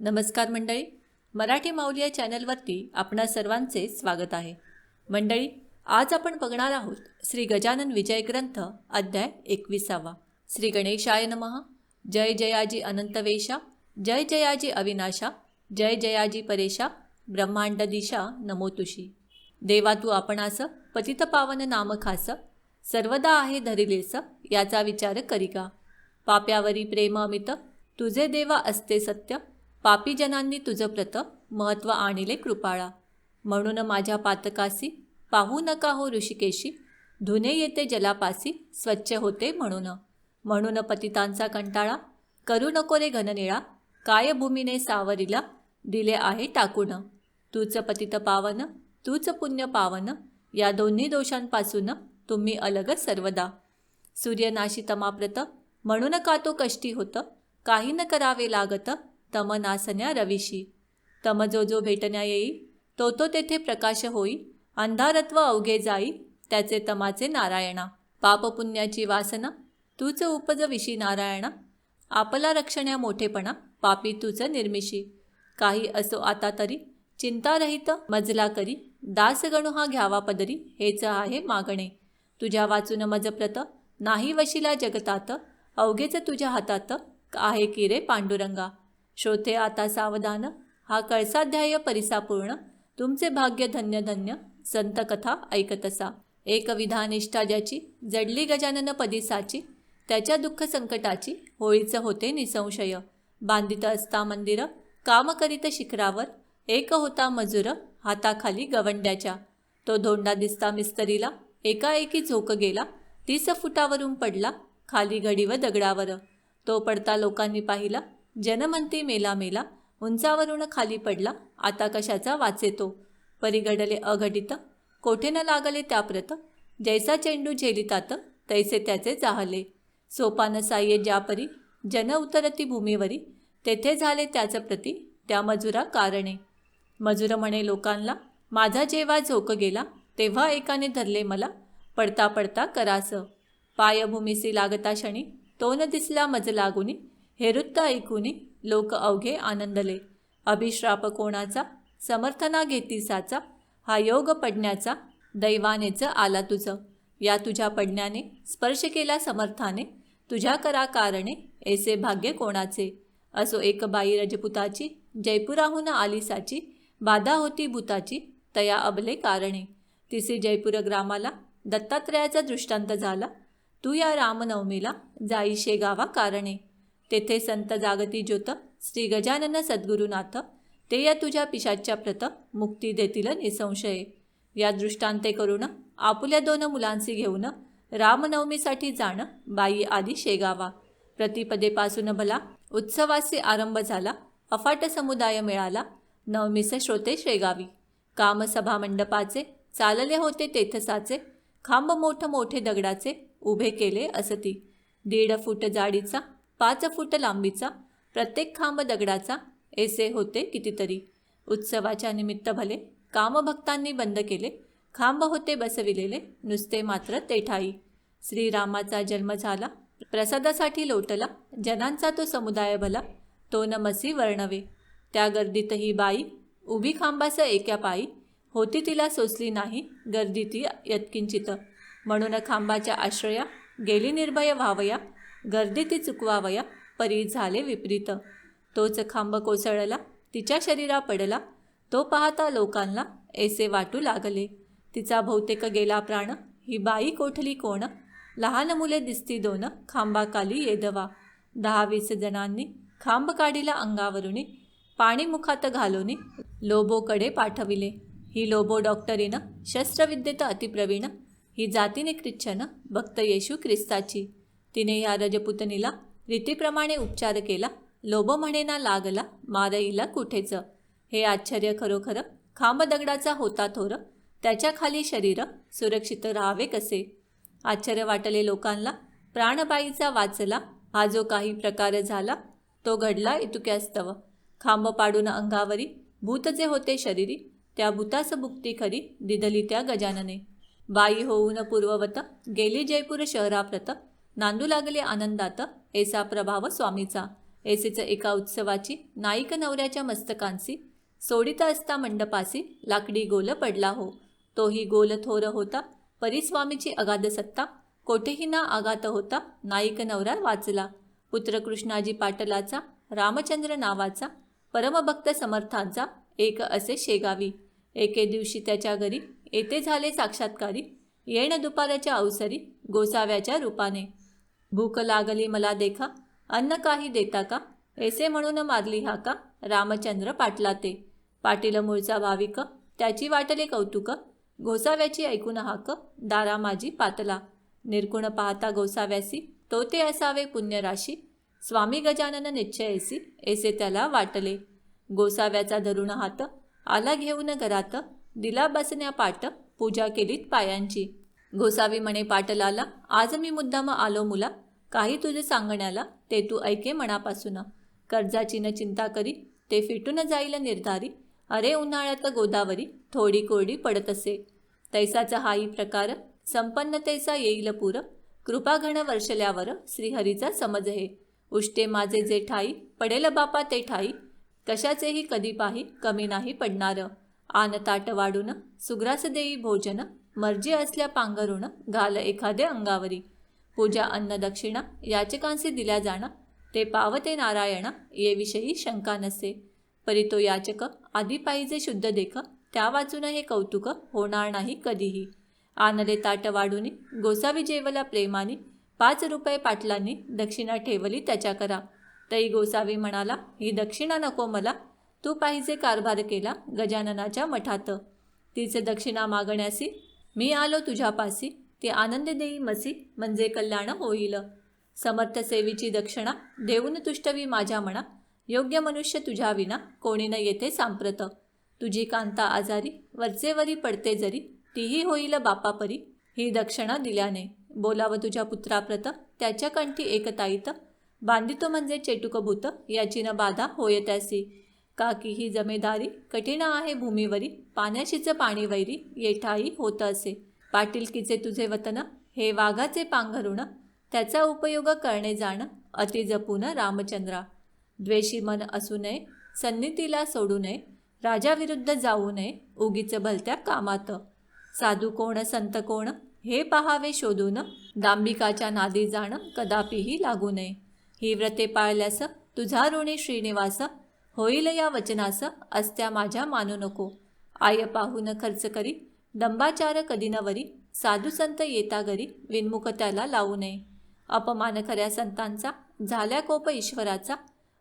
नमस्कार मंडळी, मराठी माऊली या चॅनलवरती आपणा सर्वांचे स्वागत आहे. मंडळी, आज आपण बघणार आहोत श्री गजानन विजय ग्रंथ अध्याय 21. श्री गणेशाय नमः. जय जयाजी अनंतवेशा, जय जयाजी अविनाशा, जय जयाजी परेशा, ब्रह्मांड दिशा नमो तुशी. देवा तू आपणास पतित पावन नाम खास, सर्वदा आहे धरिलेस याचा विचार करी का. पाप्यावरी प्रेम अमित, तुझे देवा असते सत्य, पापी जनांनी तुझं प्रत महत्त्व आणिले कृपाळा. म्हणून माझ्या पातकासी पाहू नका हो ऋषिकेशी, धुने येते जलापासी स्वच्छ होते म्हणून पतितांचा कंटाळा करू नको रे घननिळा, काय भूमीने सावरीला दिले आहे टाकून. तूच पतित पावन, तूच पुण्य पावन, या दोन्ही दोषांपासून तुम्ही अलग सर्वदा. सूर्यनाशी तमाप्रत, म्हणून का तो कष्टी होत, काही न करावे लागत तम नासन्या रविशी. तम जो जो भेटण्या येई, तो तो तेथे प्रकाश होई, अंधारत्व अवघे जाई त्याचे तमाचे नारायणा. पाप पुण्याची वासना तूच उपज विशी नारायणा, आपला रक्षण्या मोठेपणा पापी तुझ निर्मिशी. काही असो आता तरी चिंतारहित मजला करी, दास गणू हा घ्यावा पदरी हेच आहे मागणे. तुझ्या वाचून मजप्रत नाही वशिला जगतात, अवघेच तुझ्या हातात आहे की रे पांडुरंगा. श्रोते आता सावधान, हा कळसाध्याय परिसापूर्ण, तुमचे भाग्य धन्य धन्य संत कथा ऐकतसा. एक विधानिष्ठा ज्याची जडली गजानन पदिसाची, त्याच्या दुःख संकटाची होळीच होते निसंशय. बांधित असता मंदिर काम करीत शिखरावर, एक होता मजूर हाताखाली गवंड्याच्या. तो धोंडा दिसता मिस्त्रीला, एकाएकी झोक गेला, 30 फुटावरून पडला खाली घडी व दगडावर. तो पडता लोकांनी पाहिला, जन म्हणती मेला मेला, उंचावरून खाली पडला आता कशाचा वाचेतो. परिगडले अघटित कोठे न लागले त्याप्रत, जैसा चेंडू झेलितात तैसे त्याचे चाहले. सोपान साह्ये ज्यापरी जन उतरती भूमीवरी, तेथे झाले त्याच प्रती त्या मजुरा कारणे. मजूर म्हणे लोकांना, माझा जेव्हा झोक गेला तेव्हा एकाने धरले मला, पडता पडता करास. पायभूमीसी लागता क्षणी तो न दिसला मज लागुनी, हे वृत्त ऐकूनी लोक अवघे आनंदले. अभिश्राप कोणाचा समर्थना घेती साचा, हा योग पडण्याचा दैवानेच आला तुझं. या तुझ्या पडण्याने स्पर्श केला समर्थाने, तुझ्या करा कारणे ऐसे भाग्य कोणाचे. असो एक बाई रजपुताची, जयपुराहून आली साची, बाधा होती भूताची तया अबले कारणे. तिसी जयपूर ग्रामाला दत्तात्रयाचा दृष्टांत झाला, तू या रामनवमीला जाई शेगावा कारणे. तेथे संत जागती ज्योत श्री गजानन सद्गुरुनाथ, ते या तुझ्या पिशाच्या प्रत मुक्ती देतील निसंशये. या दृष्टांते करून आपुल्या 2 मुलांसी घेऊन रामनवमीसाठी जाण बाई आली शेगावा. प्रतिपदेपासून भला उत्सवासी आरंभ झाला, अफाट समुदाय मिळाला नवमीस श्रोते शेगावी. कामसभा मंडपाचे चालले होते तेथसाचे, खांब मोठे दगडाचे उभे केले असती. 1.5 फूट जाडीचा 5 फूट लांबीचा प्रत्येक खांब दगडाचा ऐसे होते कितीतरी. उत्सवाच्या निमित्त भले कामभक्तांनी बंद केले, खांब होते बसविलेले नुसते मात्र ते ठाई. श्रीरामाचा जन्म झाला, प्रसादासाठी लोटला जनांचा तो समुदाय भला, तो नमसी वर्णवे. त्या गर्दीत ही बाई उभी खांबास एका पायी, होती तिला सोसली नाही गर्दी ती यत्किंचित. म्हणून खांबाच्या आश्रया गेली निर्भय व्हावया, गर्दी ती चुकवावया परी झाले विपरीत. तोच खांब कोसळला तिच्या शरीरा पडला, तो पाहता लोकांना ऐसे वाटू लागले, तिचा बहुतेक गेला प्राण. ही बाई कोठली कोण, लहान मुले दिसती 2 खांबाखाली येदवा. 10-20 जणांनी खांब काढिला अंगावरुनी, पाणी मुखात घालोनी लोबोकडे पाठविले. ही लोबो डॉक्टरीन, शस्त्रविद्येत अतिप्रवीण, ही जातीने ख्रिश्चन भक्त येशू ख्रिस्ताची. तिने या रजपुतनीला रीतीप्रमाणे उपचार केला, लोभ म्हणेना लागला मारईला कुठेच. हे आश्चर्य खरोखर, खांब दगडाचा होता थोर, त्याच्या खाली शरीर सुरक्षित राहावे कसे. आश्चर्य वाटले लोकांना, प्राणबाईचा वाचला हा जो काही प्रकार झाला तो घडला इतुक्यास्तव. खांब पाडून अंगावरी भूत जे होते शरीरी, त्या भूतास भुक्ती खरी दिधली त्या गजानने. बाई होऊन पूर्ववत गेली जयपूर शहराप्रत, नांदू लागले आनंदात ऐसा प्रभाव स्वामीचा. एसेच एका उत्सवाची नाईक नवऱ्याच्या मस्तकांसी सोडित असता मंडपासी लाकडी गोल पडला हो. तोही गोल थोर होता परिस्वामीची अगाध सत्ता. कोठेही ना आघात होता नाईक नवरा वाचला. पुत्र कृष्णाजी पाटलाचा रामचंद्र नावाचा परमभक्त समर्थांचा एक असे शेगावी. एके दिवशी त्याच्या घरी येथे झाले साक्षात्कारी. येण दुपाराच्या अवसरी गोसाव्याच्या रूपाने. भूक लागली मला देखा अन्न काही देता का, ऐसे म्हणून मारली हाका रामचंद्र पाटला ते. पाटील मूळचा भाविक त्याची वाटले कौतुक. गोसाव्याची ऐकून हाक दारा माझी पातला. निर्गुण पाहता गोसाव्यासी तो ते असावे पुण्यराशी. स्वामी गजानन निश्चयसी ऐसे त्याला वाटले. गोसाव्याचा धरून हात आला घेऊन घरात. दिला बसण्या पाट पूजा केलीत पायांची. गोसावी म्हणे पाटलाला आज मी मुद्दाम आलो मुला. काही तुझे सांगण्याला ते तू ऐके मनापासून. कर्जाची न चिंता करी ते फिटून जाईल निर्धारी. अरे उन्हाळ्यात गोदावरी थोडी कोरडी पडत असे. तैसाचा हाही प्रकार संपन्नतेचा येईल पूर. कृपाघन वर्षल्यावर श्रीहरीचा समज हे. उष्टे माझे जे ठाई पडेल बापा ते ठाई. कशाचेही कधी पाही कमी नाही पडणार. आन ताट वाढून सुग्रास देई भोजन. मर्जी असल्या पांघरून घाल एखादे अंगावरी. पूजा अन्न दक्षिणा याचकांसी दिल्या जाणं. ते पावते नारायणा ये विषयी शंका नसे. परी तो याचक आधी पाहिजे शुद्ध देख. त्या वाचून हे कौतुक होणार नाही कधीही. आणले ताट वाढून गोसावी जेवला प्रेमाने. 5 रुपये पाटलांनी दक्षिणा ठेवली त्याच्या करा. तई गोसावी म्हणाला ही दक्षिणा नको मला. तू पाहिजे कारभार केला गजाननाच्या मठात. तीच दक्षिणा मागण्यासी मी आलो तुझ्यापासी. ते आनंद देई मसी म्हणजे कल्याण होईल. समर्थ सेवीची दक्षिणा देऊन तुष्टवी माझ्या मना. योग्य मनुष्य तुझ्या विना कोणी न येते सांप्रत. तुझी कांता आजारी वरचेवरी पडते जरी. तीही होईल बापापरी ही दक्षिणा दिल्याने. बोलावं तुझ्या पुत्राप्रत त्याच्या कंठी एकताईत. बांधितो म्हणजे चेटुकभूत याची न बाधा होय त्यासी. काकी ही जमेदारी कठीण आहे भूमीवरी. पाण्याशीच पाणी वैरी येठाई होत असे. पाटीलकीचे तुझे वतन हे वाघाचे पांघरुण. त्याचा उपयोग करणे जाण अति जपून रामचंद्रा. द्वेषी मन असू नये सन्नितीला सोडू नये. राजाविरुद्ध जाऊ नये उगीच भलत्या कामात. साधू कोण संत कोण हे पहावे शोधून. दांभिकाच्या नादी जाण कदापिही लागू नये. ही व्रते पाळल्यास तुझा ऋणी श्रीनिवास. होईल या वचनास अस्त्या माझ्या मानू नको. आय पाहून खर्च करी दंबाचार कधी नवरी. साधू संत येता घरी विनमुख त्याला लावू नये. अपमान खऱ्या संतांचा झाल्या कोप ईश्वराचा.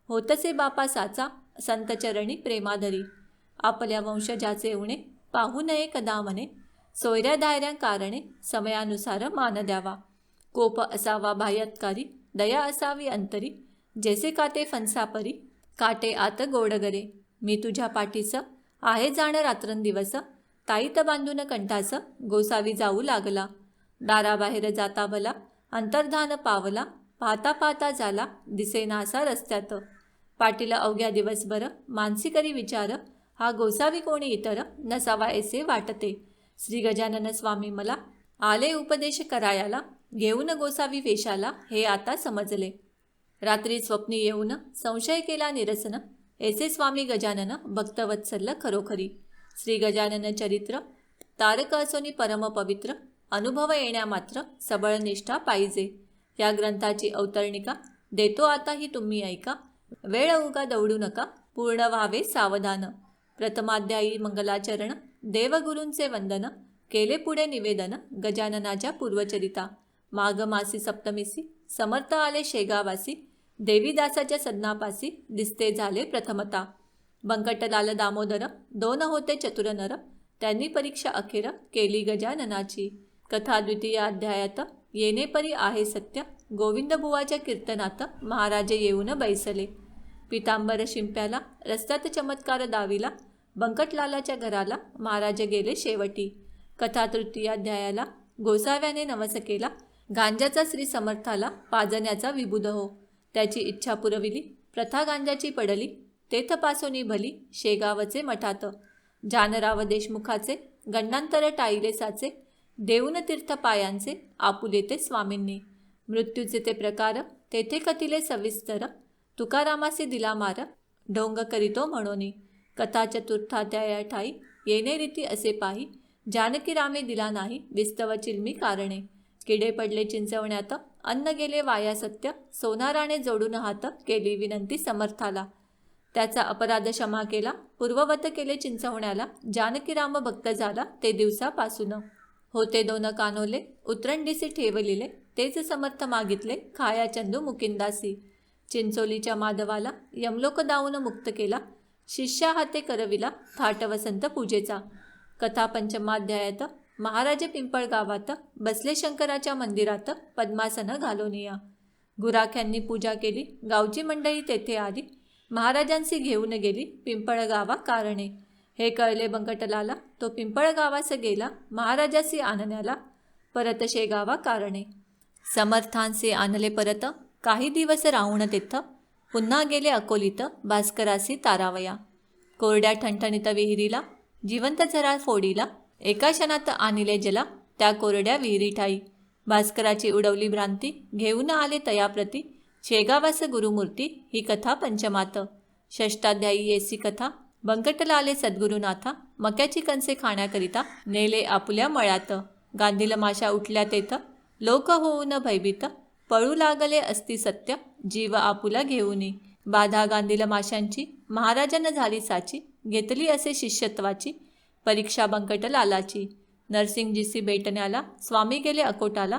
होतसे बापा साचा संतचरणी प्रेमाधरी. आपल्या वंशजाचे उणे पाहू नये कदा मने. सोयऱ्या दायऱ्या कारणे समयानुसार मान द्यावा. कोप असावा बाह्यत्कारी दया असावी अंतरी. जैसे काटे फणसापरी काटे आत गोडगरे. मी तुझ्या पाठीस आहे जाण रात्रंदिवस. ताईत बांधून कंठास गोसावी जाऊ लागला. दाराबाहेर जाता भला अंतर्धान पावला. पाहता पाहता झाला दिसेनासा रस्त्यात. पाटील अवघ्या दिवसभर मानसी करी विचार. हा गोसावी कोणी इतर नसावा ऐसे वाटते. श्री गजानन स्वामी मला आले उपदेश करायाला. घेऊन गोसावी वेशाला हे आता समजले. रात्री स्वप्नी येऊन संशय केला निरसन. ऐसे स्वामी गजानन भक्तवत्सल्य खरोखरी. श्री गजानन चरित्र तारक असोनी परम पवित्र. अनुभव येण्या मात्र सबळ निष्ठा पाहिजे. या ग्रंथाची अवतरणिका देतो आता ही तुम्ही ऐका. वेळ उगा दौडू नका पूर्ण व्हावे सावधान. प्रथमाध्यायी मंगलाचरण देवगुरूंचे वंदन. केले पुढे निवेदन गजाननाच्या पूर्वचरिता. माघ मासी सप्तमीसी समर्थ आले शेगावासी. देवीदासाच्या सदनापासी दिसते झाले प्रथमता. बंकटलाल दामोदर 2 होते चतुर नर. त्यांनी परीक्षा अखेर केली गजाननाची. कथा द्वितीय अध्यायात येणे परी आहे सत्य. गोविंदबुवाच्या कीर्तनात महाराजे येऊन बैसले. पितांबर शिंप्याला रस्त्यात चमत्कार दाविला. बंकटलालाच्या घराला महाराज गेले शेवटी. कथा तृतीयाध्यायाला गोसाव्याने नवस केला. गांजाचा श्री समर्थाला पाजण्याचा विबुध हो. त्याची इच्छा पुरविली. प्रथा गांजाची पडली. तेथपासोनी भली शेगावचे मठात. जानराव देशमुखाचे गंडांतर टाईले साचे. देऊन तीर्थ पायांचे आपुले ते स्वामींनी. मृत्यूचे ते प्रकार तेथे कथिले सविस्तर. तुकारामासी दिला मार, ढोंग करीतो म्हणोनी. कथा चतुर्थाध्याया ठाई, येणे रीती असे पाही. जानकी रामे दिला नाही, विस्तव चिलमी कारणे. किडे पडले चिंचवण्यात, अन्न गेले वाया सत्य. सोनाराने जोडून हात, केली विनंती समर्थाला. त्याचा अपराध क्षमा केला, पूर्ववत केले चिंचवण्याला. जानकी राम भक्त झाला ते दिवसापासून. होते दोन कानोले, उतरंडीसी ठेवलिले. तेच समर्थ मागितले, खाया चंदू मुकिंदासी. चिंचोलीच्या माधवाला यमलोक दावून मुक्त केला. शिष्या हाते करविला, थाट वसंत पूजेचा. कथा पंचमाध्यायात, महाराज पिंपळ गावात बसले शंकराच्या मंदिरात, पद्मासन घालोनिया. गुराख्यांनी पूजा केली, गावची मंडळी तेथे आली. महाराजांशी घेऊन गेली पिंपळ गावा कारणे. हे कळले बंकटलाला, तो पिंपळ गावास गेला. महाराजासी आणण्याला, परत शेगावा कारणे. समर्थांचे आणले परत, काही दिवस राहून तेथ. पुन्हा गेले अकोलीत, भास्करासी तारावया. कोरड्या ठणठणीत विहिरीला, जिवंत झरा फोडीला. एका क्षणात आणिले जला, त्या कोरड्या विहिरी ठाई. भास्कराची उडवली भ्रांती, घेऊन आले तयाप्रती. शेगावास गुरुमूर्ती, ही कथा पंचमात. षष्टाध्यायी येसी कथा, बंकटलाले सद्गुरुनाथा. मक्याची कणसे खाण्याकरिता, नेले आपुल्या मळ्यात. गांधील माशा उठल्या तेथ, लोक होऊन भयभीत. पळू लागले असती सत्य, जीव आपुला घेऊनी. बाधा गांधील माशांची, महाराजांना झाली साची. घेतली असे शिष्यत्वाची, परीक्षा बंकटलालाची. नरसिंगजीसी भेटण्याला, स्वामी गेले अकोटाला.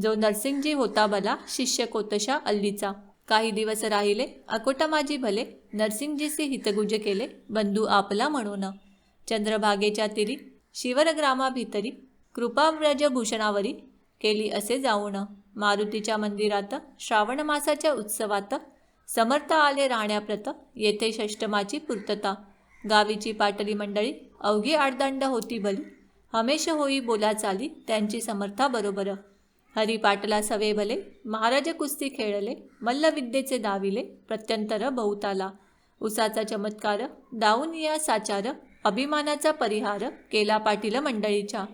जो नरसिंगजी होता भला, शिष्य कोतशा अल्लीचा. काही दिवस राहिले, अकोटा माझी भले. नरसिंगजीसी हितगुज केले, बंधू आपला म्हणून. चंद्रभागेच्या तिरी, शिवरग्रामा भितरी. कृपा व्रजभूषणावरी, केली असे जाऊन. मारुतीच्या मंदिरात, श्रावण मासाच्या उत्सवात. समर्थ आले राहण्याप्रत, येथे षष्टमाची पूर्तता. गावीची पाटली मंडळी, अवघी आडदांड होती भली. हमेश होई बोला चाली, त्यांची समर्था बरोबर. हरी पाटला सवे भले, महाराज कुस्ती खेळले. मल्लविद्येचे दाविले, प्रत्यंतर बहुताला. उसाचा चमत्कार, दाऊन या साचार. अभिमानाचा परिहार, केला पाटील मंडळीच्या.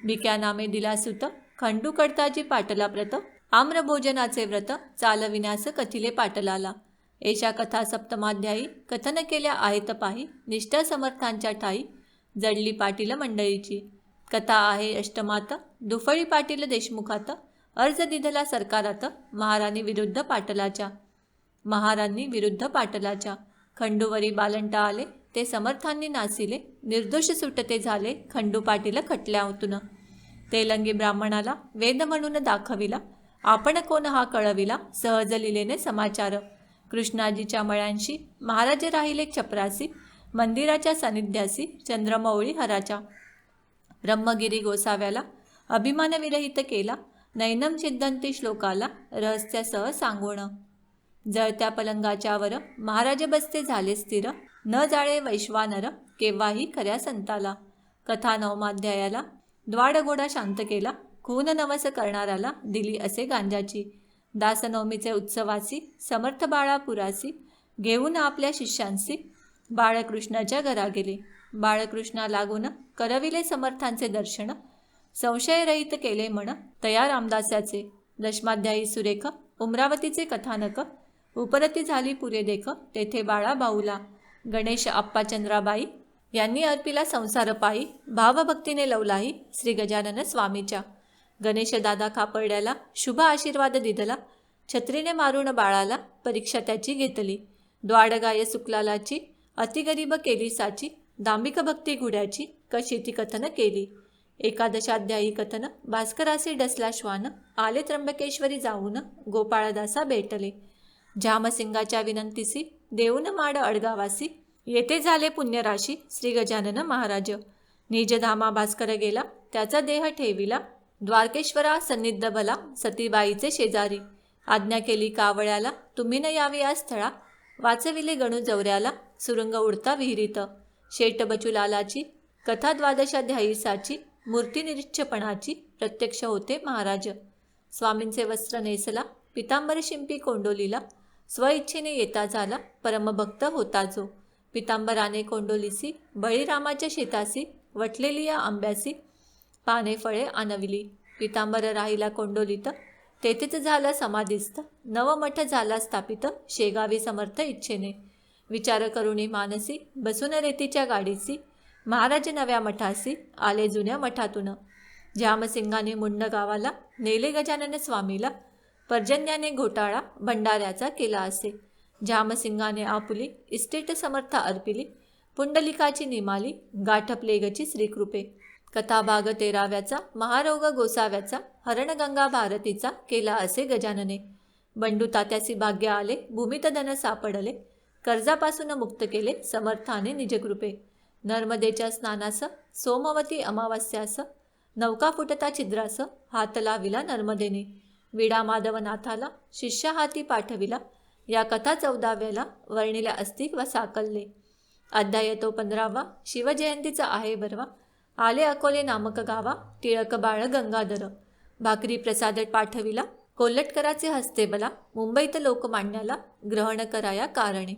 बिक्या नामे दिला सुत, खंडू कडताजी पाटला प्रत. आम्रभोजनाचे व्रत, चालविण्यास कथिले पाटलाला. एषा कथा सप्तमाध्यायी, कथन केल्या आहेत पाही. निष्ठा समर्थांच्या ठाई, जडली पाटील मंडळीची. कथा आहे अष्टमात, दुफळी पाटील देशमुखात. अर्ज दिधला सरकारात, महाराणी विरुद्ध पाटलाच्या. महाराणी विरुद्ध पाटलाच्या. खंडूवरी बालंटा आले, ते समर्थांनी नासिले. निर्दोष सुटते झाले, खंडू पाटील खटल्यातून. तेलंगी ब्राह्मणाला वेद म्हणून दाखविला. आपण कोण हा कळविला, सहज लिलेने समाचार. कृष्णाजीच्या मळ्यांशी, महाराज राहिले चपरासी. मंदिराच्या सानिध्यासी, चंद्रमौळी हराच्या. ब्रह्मगिरी गोसाव्याला, अभिमान विरहित केला. नैनम छिद्दंती श्लोकाला, रहस्यासह सांगून. जळत्या पलंगाच्यावर, महाराज बसते झाले स्थिर. न जाळे वैश्वानर, केव्हाही खऱ्या संताला. कथा नवमाध्यायाला, द्वाडघोडा शांत केला. खून नवस करणाराला, दिली असे गांजाची. दासनवमीचे उत्सवासी, समर्थ बाळापुरासी. घेऊन आपल्या शिष्यांशी, बाळकृष्णाच्या घरा गेले. बाळकृष्णा लागून, करविले समर्थांचे दर्शन. संशयरहित केले म्हण, तया रामदासाचे. दशमाध्यायी सुरेख, उमरावतीचे कथानक. उपरती झाली पुरे देख, तेथे बाळा भाऊला. गणेश आप्पा चंद्राबाई यांनी अर्पिला संसार पायी. भावभक्तीने लवलाही, श्री गजानन स्वामीच्या. गणेश दादा खापर्ड्याला, शुभ आशीर्वाद दिधला. छत्रीने मारून बाळाला, परीक्षा त्याची घेतली. द्वाडगाय सुकलालाची, अतिगरीब केली साची. दांभिक भक्ती घुड्याची, कशी ती कथन केली. एकादशाध्यायी कथन, भास्करासी डसला श्वान. आले त्र्यंबकेश्वरी जाऊन, गोपाळदासा भेटले. झामसिंगाच्या विनंतीसी, देऊन माड अडगावासी. येथे झाले पुण्यराशी, श्री गजानन महाराज. निजधामा भास्कर गेला, त्याचा देह ठेविला. द्वारकेश्वरा सन्निध भला, सतीबाईचे शेजारी. आज्ञा केली कावळ्याला, तुम्ही न यावे या स्थळा. वाचविले गणू जवऱ्याला, सुरुंग उडता विहिरीत. शेट बचूलालाची, कथा द्वादशाध्यायीसाची. मूर्ती निरीच्छपणाची, प्रत्यक्ष होते महाराज. स्वामींचे वस्त्र नेसला, पितांबर शिंपी कोंडोलीला. स्वइच्छेने येता झाला, परमभक्त होता जो. पितांबराने कोंडोलीसी, बळीरामाच्या शेतासी. वटलेली या आंब्यासी, पाने फळे आणविली. पितांबर राहिला कोंडोलीत, तेथेच झाला समाधीस्थ, नवमठ झाला स्थापित, शेगावी समर्थ इच्छेने. विचार करुणी मानसी, बसून रेतीच्या गाडीसी, महाराज नव्या मठासी, आले जुन्या मठातून. जामसिंगाने मुंड गावाला, नेले गजानन स्वामीला, पर्जन्याने घोटाळा भंडाऱ्याचा केला असे. जामसिंगाने आपुली इस्टेट समर्थ अर्पिली, पुंडलिकाची निमाली, गाठपले गची श्रीकृपे. कथाभाग 13व्याचा, महारोग गोसाव्याचा, हरणगंगा भारतीचा केला असे गजानने. बंडू तात्यासी भाग्य आले, भूमित धन सापडले, कर्जापासून मुक्त केले समर्थाने निजकृपे. नर्मदेच्या स्नानास, सोमवती अमावास्यास, नौका फुटता छिद्रास, हात लाविला नर्मदेने. विडा माधवनाथाला, शिष्य हाती पाठविला, या कथा 14व्याला वर्णिल्या असती व साकलले. अध्याय तो 15वा, शिवजयंतीचा आहे बरवा, आले अकोले नामक गावा, टिळक बाळ गंगाधर. भाकरी प्रसाद पाठविला, कोल्हटकराचे हस्ते बला, मुंबईत लोकमान्याला, ग्रहण कराया कारणे.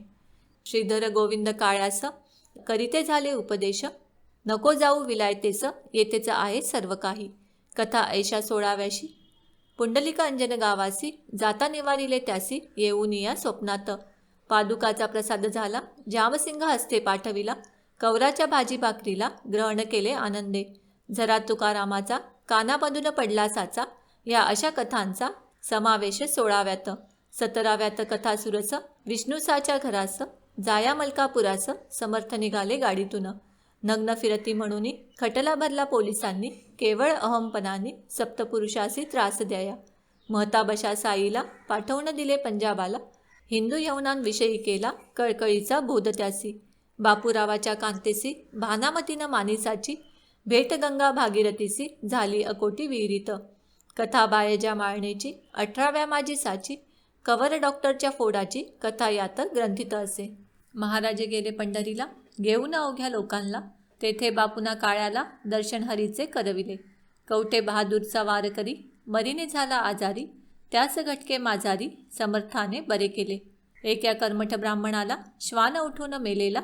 श्रीधर गोविंद काळ्यास, करीते झाले उपदेश, नको जाऊ विलायतेस, येथेच आहे सर्व काही. कथा ऐशा 16व्याशी. पुंडलिक अंजन गावासी, जाता निवारिले त्यासी, येऊन या स्वप्नात. पादुकाचा प्रसाद झाला, जामसिंग हस्ते पाठविला, कवराच्या भाजी भाकरीला, ग्रहण केले आनंदे. जरा तुकारामाचा, कानामधून पडला साचा, या अशा कथांचा समावेश 16व्यात. 17व्यात कथा सुरस, विष्णुसाच्या घरास, जाया मलकापुरास, समर्थ निघाले गाडीतून. नग्न फिरती म्हणून खटला भरला पोलिसांनी, केवळ अहमपणाने सप्तपुरुषासी त्रास द्याया. महताबशा साईला पाठवून दिले पंजाबाला, हिंदू यवनांविषयी केला कळकळीचा बोध त्यासी. बापूरावाच्या कांतेसी, भानामतीनं मानिसाची, भेट गंगा भागीरथीसी, झाली अकोटी विहिरीत. कथा बायजा माळणेची, 18व्या माझी साची, कवर डॉक्टरच्या फोडाची, कथा यात ग्रंथित असे. महाराजे गेले पंढरीला, घेऊन अवघ्या लोकांना, तेथे बापुना काळ्याला, दर्शन हरीचे करविले. कवठे बहादूरचा वार करी, मरीने झाला आजारी, त्यास घटके माजारी, समर्थाने बरे केले. एका कर्मठ ब्राह्मणाला, श्वान उठून मेलेला,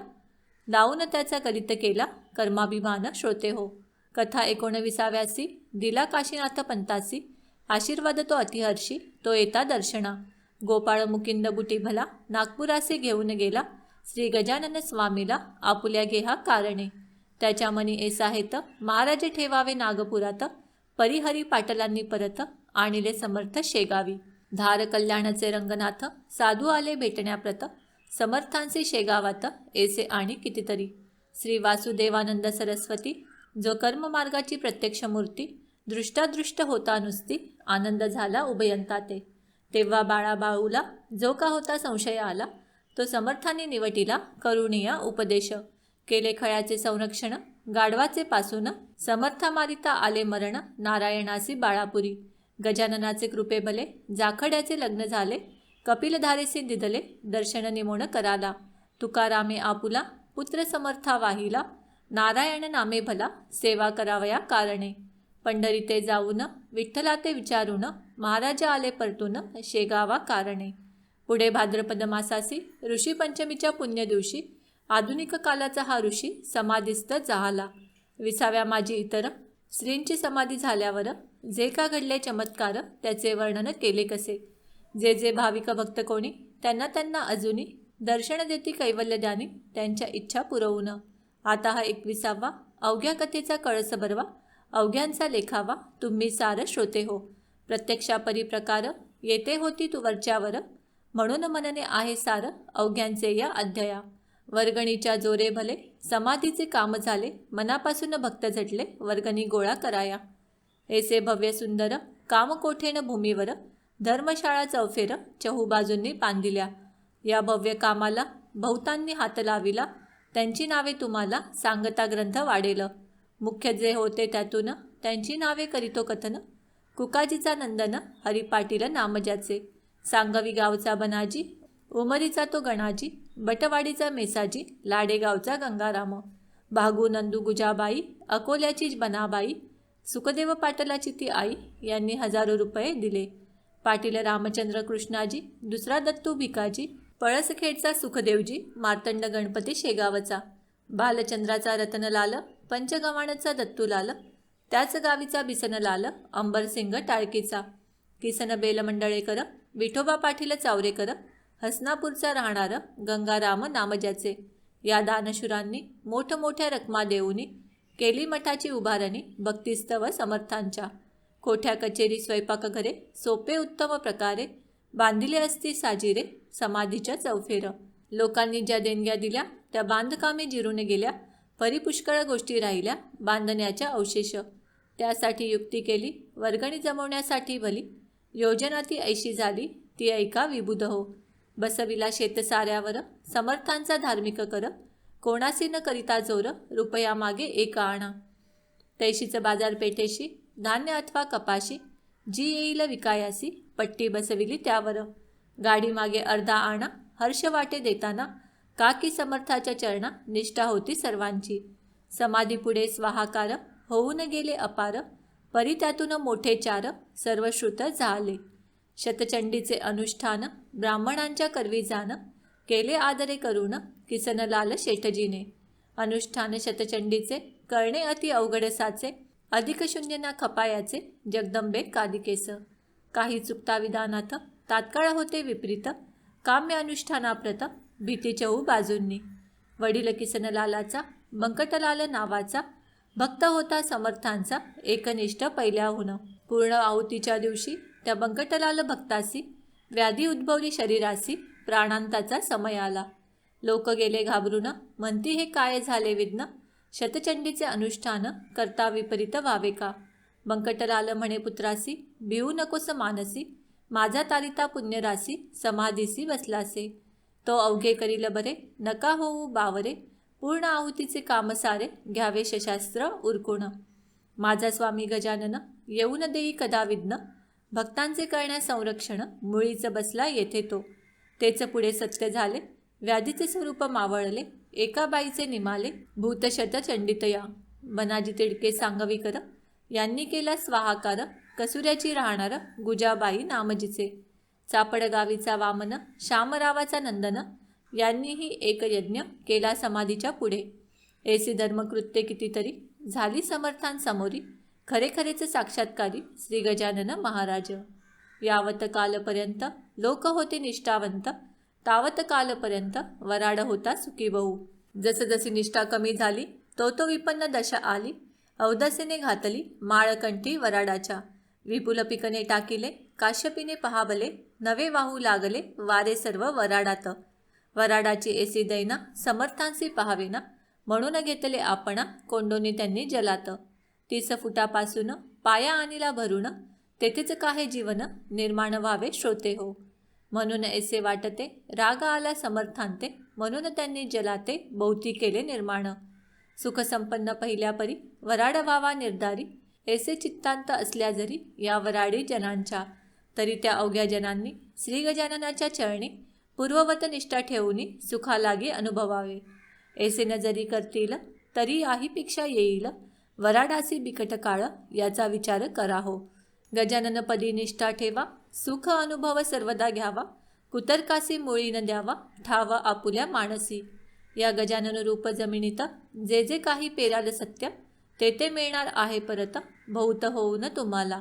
लावून त्याचा करित केला, कर्माभिमान श्रोते हो. कथा 19व्यासी, दिला काशीनाथ पंतासी, आशीर्वाद तो अतिहर्षी, तो येता दर्शना. गोपाळ मुकिंद बुटी भला, नागपुरासे घेऊन गेला, श्री गजानन स्वामीला, आपुल्या गेहा कारणे. त्याच्या मनी ऐसाहेत, महाराज ठेवावे नागपुरात, परिहरी पाटलांनी परत, आणिले समर्थ शेगावी. धार कल्याणाचे रंगनाथ, साधू आले भेटण्याप्रत, समर्थांचे शेगावात, ऐसे आणि कितीतरी. श्री वासुदेवानंद सरस्वती, जो कर्ममार्गाची प्रत्यक्ष मूर्ती, दृष्टादृष्ट होता नुसती, आनंद झाला उभयंता ते. तेव्हा बाळाबाळूला, जो का होता संशय आला, तो समर्थांनी निवटिला, करुणिया उपदेश. केले खळ्याचे संरक्षण, गाढवाचे पासून, समर्था मारिता आले मरण, नारायणासी बाळापुरी. गजाननाचे कृपे भले, जाखड्याचे लग्न झाले, कपिलधारेसी दिदले, दर्शन निमोण कराला. तुकारामे आपुला, पुत्र समर्था वाहिला, नारायण नामे भला, सेवा करावया कारणे. पंढरीते जाऊन, विठ्ठलाते विचारून, महाराज आले परतून, शेगावा कारणे. पुढे भाद्रपद मासासी, ऋषी पंचमीच्या पुण्य दिवशी, आधुनिक कालाचा हा ऋषी समाधीस्थ झाला. 20व्या माझी इतर, श्रींची समाधी झाल्यावर, जे का घडले चमत्कार, त्याचे वर्णन केले कसे. जे जे भाविक भक्त कोणी, त्यांना त्यांना अजूनी, दर्शन देती कैवल्यदानी, त्यांच्या इच्छा पुरवून. आता हा 21वा, अवघ्या कथेचा कळस भरवा, अवघ्यांचा लेखावा, तुम्ही सार श्रोते हो. प्रत्यक्षापरी प्रकार, येते होती तू वरच्यावर, म्हणून मनने आहे सार, अवघ्यांचे या अध्याया. वर्गणीच्या जोरे भले, समाधीचे काम झाले, मनापासून भक्त झटले, वर्गणी गोळा कराया. ऐसे भव्य सुंदर, कामकोठेन भूमीवर, धर्मशाळा चौफेर, चहूबाजूंनी बांधिल्या. या भव्य कामाला, बहुतांनी हात लाविला, त्यांची नावे तुम्हाला सांगता ग्रंथ वाढेल. मुख्य जे होते त्यातून, त्यांची नावे करीतो कथन. कुकाजीचा नंदन, हरिपाटील नाम ज्याचे, सांगवी गावचा बनाजी, उमरीचा तो गणाजी, बटवाडीचा मेसाजी, लाडेगावचा गंगाराम, भागू नंदू गुजाबाई, अकोल्याची बनाबाई, सुखदेव पाटलाची ती आई, यांनी हजारो रुपये दिले. पाटील रामचंद्र कृष्णाजी, दुसरा दत्तू भिकाजी, पळसखेडचा सुखदेवजी, मार्तंड गणपती शेगावचा, बालचंद्राचा रतनलाल, पंचगव्हाणचा दत्तूलाल, त्याच गावीचा बिसनलाल, अंबरसिंग टाळकीचा, किसन बेलमंडळेकर, विठोबा पाटील चावरेकर, हसनापूरचा राहणार गंगाराम नामजाचे या दानशूरांनी मोठमोठ्या रकमा देऊनी केली मठाची उभारणी भक्तिस्तव समर्थांच्या. कोठ्या कचेरी स्वयंपाकघरे सोपे उत्तम प्रकारे बांधिले असती साजिरे समाधीच्या चौफेर. लोकांनी ज्या देणग्या दिल्या त्या बांधकामी जिरून गेल्या, परिपुष्कळ गोष्टी राहिल्या बांधण्याच्या अवशेष. त्यासाठी युक्ती केली वर्गणी जमवण्यासाठी भली, योजना ती ऐशी झाली ती ऐका विबुध हो. बसविला शेत साऱ्यावर समर्थांचा धार्मिक कर, कोणासी न करिता जोर रुपया मागे एक आणा. तैशीच बाजारपेठेशी धान्य अथवा कपाशी जी येईल विकायासी, पट्टी बसविली त्यावर. गाडी मागे अर्धा आणा हर्ष वाटे देताना, काकी समर्थाच्या चरणा निष्ठा होती सर्वांची. समाधीपुढे स्वाहाकार होऊन गेले अपार, परी त्यातून मोठे चार सर्व श्रुत झाले. शतचंडीचे अनुष्ठान ब्राह्मणांच्या करवी जाण, केले आदरे करून किसनलाल शेठजीने. अनुष्ठान शतचंडीचे करणे अति अवघड साचे, अधिक शून्य ना खपायाचे जगदंबे कादिकेस. काही चुकता विधानात तात्काळ होते विपरीत, काम्य अनुष्ठानाप्रत भीती चहू बाजूंनी. वडील किसनलालाचा बंकटलाल नावाचा भक्त होता समर्थांचा एकनिष्ठ पहिल्याहून. पूर्ण आहुतीच्या दिवशी त्या बंकटलाल भक्तासी व्याधी उद्भवली शरीरासी, प्राणांताचा समय आला. लोक गेले घाबरून म्हणती हे काय झाले विघ्न, शतचंडीचे अनुष्ठान करता विपरीत व्हावे का. बंकटलाल म्हणे पुत्रासी भिवू नकोस मानसी, माझा तारिता पुण्यरासी समाधीसी बसलासे. तो अवघे करील बरे नका होऊ बावरे, पूर्ण आहुतीचे काम सारे घ्यावे शशास्त्र उरकून. माझा स्वामी गजानन येऊन देई कदा विघ्न, भक्तांचे करण्यास संरक्षण मुळीच बसला येथे तो. तेच पुढे सत्य झाले व्याधीचे स्वरूप मावळले, एका बाईचे निमाले भूतशत चंडितया. बनाजी तिडके सांगवीकर यांनी केला स्वाहाकार, कसुऱ्याची राहणार गुजाबाई नामजीचे. चापड गावीचा वामन श्यामरावाचा नंदन यांनीही एक यज्ञ केला समाधीच्या पुढे. ऐसी धर्मकृत्ये कितीतरी झाली समर्थांसमोरी, खरेखरेच साक्षात्कारी श्री गजानन महाराज. यावत कालपर्यंत लोक होते निष्ठावंत, तावत कालपर्यंत वराड होता सुखी बहु. जसजशी निष्ठा कमी झाली तो विपन्न दशा आली, अवदसेने घातली माळकंठी वराडाच्या. विपुल पिकने टाकिले काश्यपीने पहावले, नवे वाहू लागले वारे सर्व वराडात. वराडाची एसी दैना समर्थांसी पहावेना, म्हणून घेतले आपणा कोंडोनी त्यांनी जलात. 30 फुटापासून पाया आणीला भरून, तेथेच काहे जीवन निर्माण व्हावे श्रोते हो. म्हणून ऐसे वाटते राग आला समर्थांते, म्हणून त्यांनी जलाते भोवती केले निर्माण. सुखसंपन्न पहिल्या परी वराड व्हावा निर्धारी, ऐसे चित्तांत असल्या जरी या वराडी जनांच्या. तरी त्या अवघ्या जनांनी श्री गजाननाच्या चरणी पूर्ववत निष्ठा ठेवूनी सुखालागी अनुभवावे. ऐसे न जरी करतील तरी आहीपेक्षा येईल, वराडासी बिकट काळ याचा विचार करा हो. गजाननपदी निष्ठा ठेवा, सुख अनुभव सर्वदा घ्यावा, कुतर्कासी मुळी न द्यावा ठाव आपुल्या मानसी. या गजानन रूप जमिनीत जे जे काही पेराल सत्य, ते मिळणार आहे परत बहुत होऊन तुम्हाला.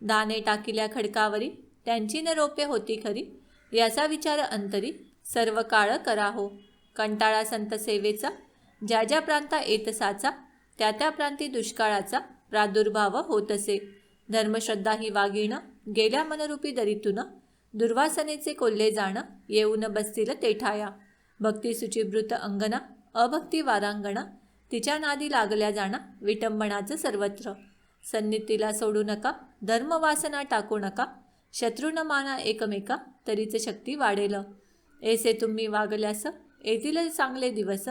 दाणे टाकिल्या खडकावरी त्यांची न रोपे होती खरी, याचा विचार अंतरी सर्व काळ करा हो. कंटाळा संत सेवेचा ज्या ज्या प्रांता येतसाचा, त्या त्या प्रांती दुष्काळाचा प्रादुर्भाव होतसे. धर्मश्रद्धा ही वागीण गेल्या मनरूपी दरीतून, दुर्वासनेचे कोल्हे जाण येऊन बसतील तेठाया. भक्ती शुचिभृत अंगना अभक्ती वारांगणा, तिच्या नादी लागल्या जाणा विटंबनाचं सर्वत्र. सन्नितीला सोडू नका धर्मवासना टाकू नका, शत्रुन माना एकमेका तरीच शक्ती वाढेल. ऐसे तुम्ही वागल्यास येथील चांगले दिवस,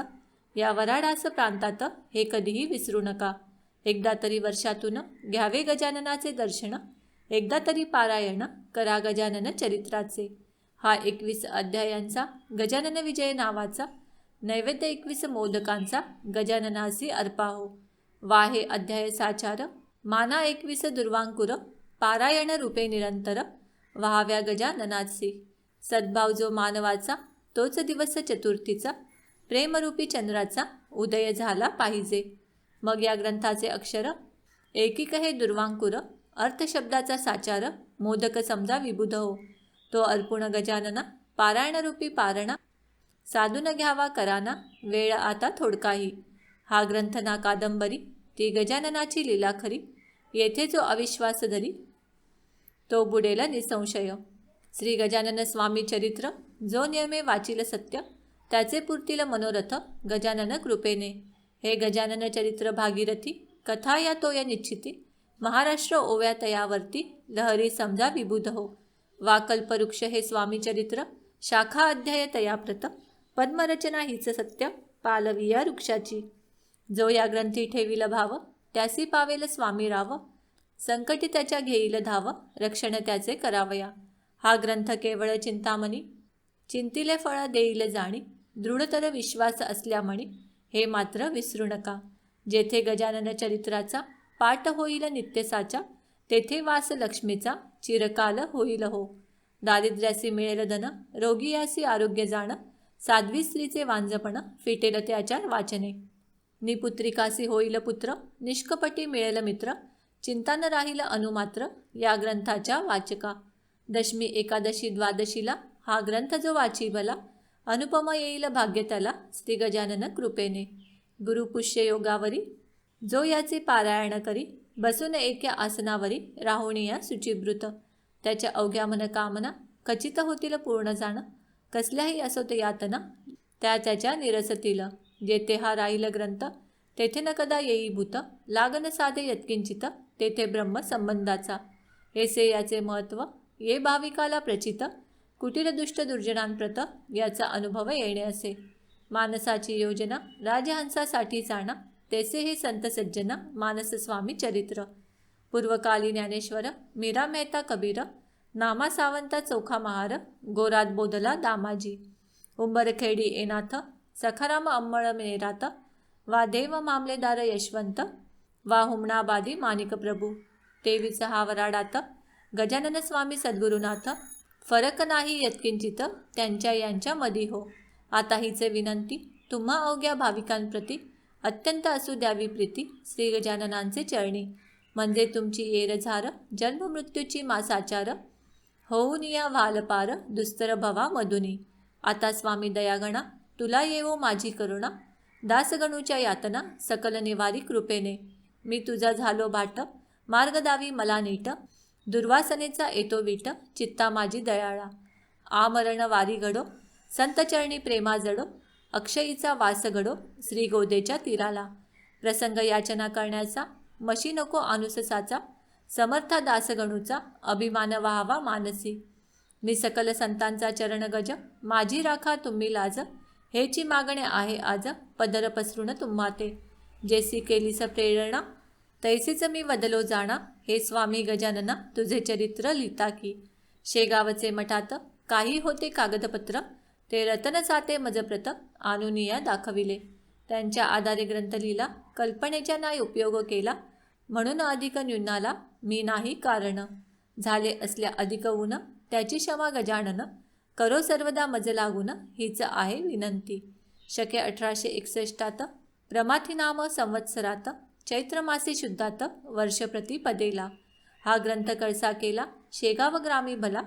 या वराडास प्रांतात हे कधीही विसरू नका. एकदा तरी वर्षातून घ्यावे गजाननाचे दर्शन, एकदा तरी पारायण करा गजानन चरित्राचे. हा 21 अध्यायांचा गजानन विजय नावाचा नैवेद्य 21 मोदकांचा गजाननासी अर्पाहो. वाहे अध्याय साचार, माना 21 दुर्वांकुर, पारायण रूपे निरंतर व्हाव्या गजाननासी. सद्भाव जो मानवाचा तोच दिवस चतुर्थीचा, प्रेमरूपी चंद्राचा उदय झाला पाहिजे. मग या ग्रंथाचे अक्षर एकीक हे दुर्वांकुर, अर्थशब्दाचा साचार मोदक समजा विबुध हो. तो अर्पुण गजानना पारायणरूपी पारणा साधून घ्यावा कराना वेळ आता थोडकाही. हा ग्रंथ ना कादंबरी ती गजाननाची लीला खरी. येथे जो अविश्वास धरी तो बुडेल निसंशय. श्री गजानन स्वामी चरित्र जो नियमे वाचिल सत्य त्याचे पुरतील मनोरथ गजानन कृपेने. हे गजानन चरित्र भागीरथी कथा या तो या निश्चिती. महाराष्ट्र ओव्या तयावरती लहरी समजा विबुध हो. वा कल्पवृक्ष हे स्वामी चरित्र शाखा अध्याय तयाप्रत पद्मरचना हीच सत्य पालविया वृक्षाची. जो या ग्रंथी ठेवील भाव त्यासी पावेल स्वामी राव. संकटी त्याच्या घेईल धाव रक्षण त्याचे करावया. हा ग्रंथ केवळ चिंतामणी चिंतिले फळ देईल जाणी. दृढतर विश्वास असल्यामणी हे मात्र विसरू नका. जेथे गजानन चरित्राचा पाठ होईल नित्यसाचा तेथे वास लक्ष्मीचा चिरकाल होईल हो. दारिद्र्यासी मिळेल धन रोगियासी आरोग्य जाण. साध्वी स्त्रीचे वांजपण फिटेल त्याच्या वाचने. निपुत्रिकासी होईल पुत्र निष्कपटी मिळेल मित्र. चिंता न राहील अनुमात्र या ग्रंथाच्या वाचका. दशमी एकादशी द्वादशीला हा ग्रंथ जो वाची भला अनुपम येईल भाग्य त्याला श्री गजानन कृपेने. गुरुपुष्य योगावरी जो याचे पारायण करी बसून एका आसनावरी राहुणिया शुचिभृत. त्याच्या अवघ्या मन कामना खचित होतील पूर्ण जाण. कसल्याही असोत यातना त्या त्याच्या निरसतील. जेथे हा राहील ग्रंथ तेथे न कदा येई भूत. लागन साधे यत्किंचित तेथे ब्रह्म संबंधाचा. हे से याचे महत्त्व ये भाविकाला प्रचित. कुटीर दुष्ट दुर्जनांप्रत याचा अनुभव येणे असे. मानसाची योजना राजहंसासाठी जाणा तेसे हे संत सज्जना मानस स्वामी चरित्र. पूर्वकाली ज्ञानेश्वर मीरा मेहता कबीर नामा सावंता चोखा महार गोरात बोधला दामाजी. उंबरखेडी एनाथ सखाराम अंमळ मेरात वा देव मामलेदार यशवंत वा हुमणाबादी माणिक प्रभू. तेवीचा हा वराडात गजानन स्वामी सद्गुरुनाथ. फरक नाही यत्किंचित त्यांच्या यांच्या मधी हो. आता हीचे विनंती तुम्हा अवघ्या भाविकांप्रती अत्यंत असू द्यावी प्रीती श्री गजाननांचे चरणी. म्हणजे तुमची येरझार जन्ममृत्यूची मासाचार होऊन या व्हालपार दुस्तर भवा मधुनी. आता स्वामी दयागणा तुला येवो माझी करुणा. दासगणूच्या यातना सकल निवारी कृपेने. मी तुझा झालो भाट मार्ग दावी मला नीट. दुर्वासनेचा येतो वीट चित्ता माझी दयाळा. आमरण वारी घडो संतचरणी प्रेमा जडो. अक्षयीचा वास घडो श्री गोदेच्या तीराला. प्रसंग याचना करण्याचा मशी नको अनुससाचा. समर्था दासगणूचा अभिमान व्हावा मानसी. निसकल संतांचा चरण गज माझी राखा तुम्ही लाज. हेची मागणे आहे आज पदर पसरून तुम्हा ते. जेसी केलीस प्रेरणा तैसीच मी वदलो जाणा. हे स्वामी गजानना तुझे चरित्र लिहिता की. शेगावचे मठात काही होते कागदपत्र ते रतन साते मजप्रत आणुनिया दाखविले. त्यांच्या आधारे ग्रंथ लिहिला कल्पनेच्या नाही उपयोग केला. म्हणून अधिक न्यूनाला मी नाही कारण. झाले असल्या अधिक ऊन त्याची क्षमा गजानन. करो सर्वदा मज लागून हीच आहे विनंती. शके 1861 प्रमाथी नाम संवत्सरात चैत्र मासी शुद्धात वर्षप्रती पदेला. हा ग्रंथ कळसा केला शेगाव ग्रामी भला.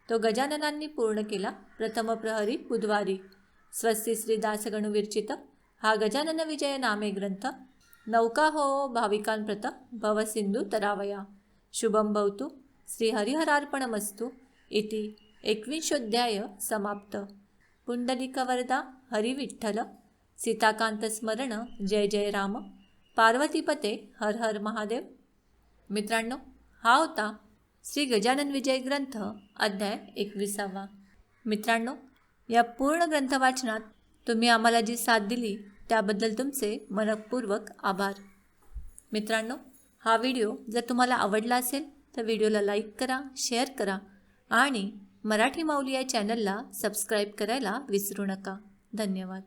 तो गजाननांनी पूर्ण केला प्रथम प्रहरी बुधवारी. स्वस्ती श्री दासगणू विरचित हा गजानन विजय नामे ग्रंथ. नौका हो भाविकांप्रत भवसिंधू तरावया. शुभम भवतु श्री हरिहरार्पणमस्तु इति 21ोऽध्याय समाप्त. पुंडलिकवरदा हरिविठ्ठल सीताकांत स्मरण जय जय राम. पार्वतीपते हर हर महादेव. मित्रांनो, हा होता श्री गजानन विजय ग्रंथ अध्याय 21. मित्रांनो, या पूर्ण ग्रंथ वाचनात तुम्ही आम्हाला जी साथ दिली त्याबद्दल तुमचे मनपूर्वक आभार. मित्रांनो, हा व्हिडिओ जर तुम्हाला आवडला असेल तर व्हिडिओला लाईक करा, शेअर करा आणि मराठी माऊली या चॅनलला सबस्क्राईब करायला विसरू नका. धन्यवाद.